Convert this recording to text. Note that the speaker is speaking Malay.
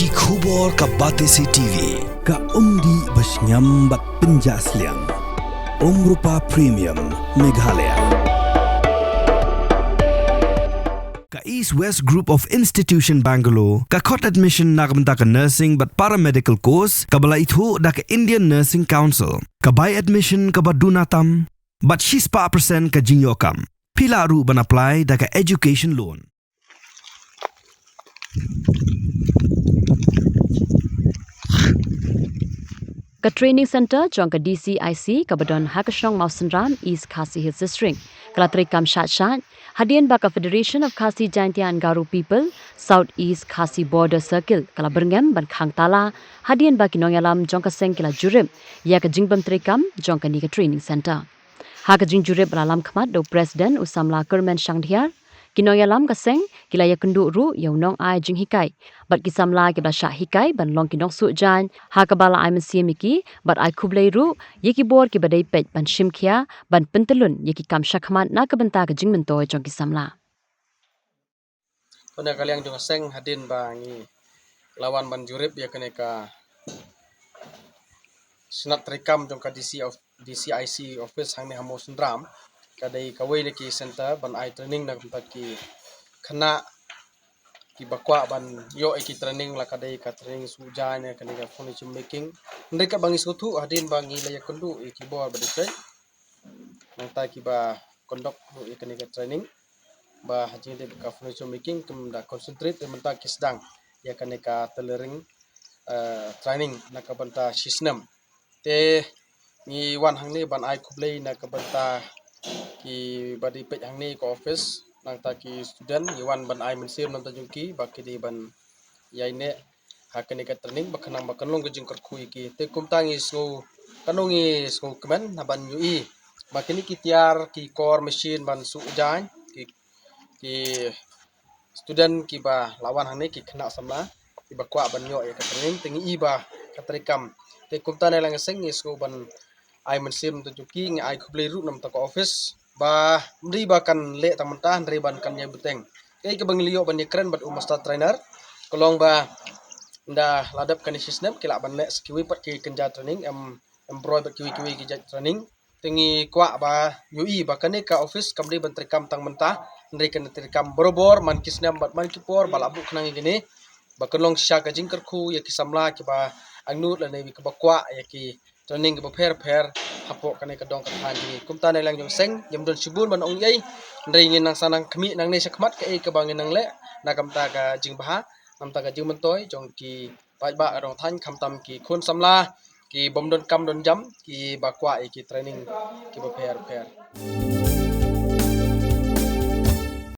Ki khubor ka Batesi TV. Ka umdi basnyam bat penjaslian. Rupa Premium Meghalaya. Ka East West Group of Institution Bangalore, ka khot admission nagamta ka nursing but paramedical course, ka bala ithu da ka Indian Nursing Council, ka buy admission ka badunatam, but she's pa percent ka jinyokam. Pila ru ban apply da ka education loan. Ka training center jong ka DCIC kabadon Hakashong Mausanram East Khasi Hills District. Kalatri kam shat hadian baka Federation of Khasi Jaintia and Garo People South East Khasi Border Circle kala berngem ban khang tala hadian baki nongalam jong ka seng kila jurim ya ka jingbam trikam jong ka ni ka training center. Ha ka jing jurib balalam khmat do President Usamla Kerman Shangdiar Kinoyalam kaseng kila ya kenduk ru ya unong ai jing hikai bat kisamla ke basha hikai ban long kinong su jan ha kabala ai mesia miki bat ai kublai ru ye ki bor ki badai pet ban shimkhia ban pentelun ye ki kam shakhmat na ka benta ka jing mentoi jong kisamla Kona kaliang jong seng hadin bangi lawan ban jurib ya kene ka senat rekam jong ka DCIC office hang ni hamo sendram kadai kawai ki center ban ai training nak tempat ki kena ki bakwa ban yo ki training la kadai ka training suja ne kadai ka furniture making ndai ka bangi sutu hadin bangi la yakundu ki bor badai nang ta ki ba kondok ya kadai ka training ba haji de ka furniture making kem da concentrate menta ki sedang ya kadai ka tailoring training nak ka banta sisnem te ni wan hang ni ban ai kublai nak ka banta ki badi pej hang ni ko office nang ta ki student iwan ban ai mensim nang ta jungki baki di ban yai ne hakani ka training bakana bakanong gejing kerkhui ki te kumtangi so kanongi so kemen na ban yui bakini ki tiar ki core machine ban su jan ki student ki ba lawan hang ni ki kena sama ki bakwa ban yo ka training tingi i ba katrikam te kumtane lang seng so ban ai mensim tu jungki ai kublai ru nam ta ko office ba mri ba kan le tamanta ndri ban kan yang beteng kai ke banglio ban keren bat umasta trainer kolong ba nda ladap kan sistem kila ban le skiwi pat ki kenja training embroy bat kiwi ki training tingi kwa ba ui ba kan ka office kamri ban trikam tang menta ndri kan trikam borobor man kisnam bat man kipor balabu khnang gini ba kolong sha ka jingkar khu ya ki samla ki ba angnut la ne bi ka bakwa ya ki training ba pher hapok kanai ka dong ka than ni kumta nai lang jong seng yam don subun ban ong yai ndrei ngin nang sanang khmi nang ne sakmat ka e ka bangin nang le na kam ta ka jing ba nam ta ka jing man toy jong ki pai ba rong than kham tam ki khun samla ki bom don kam don jam ki ba kwa e ki training ki ba pher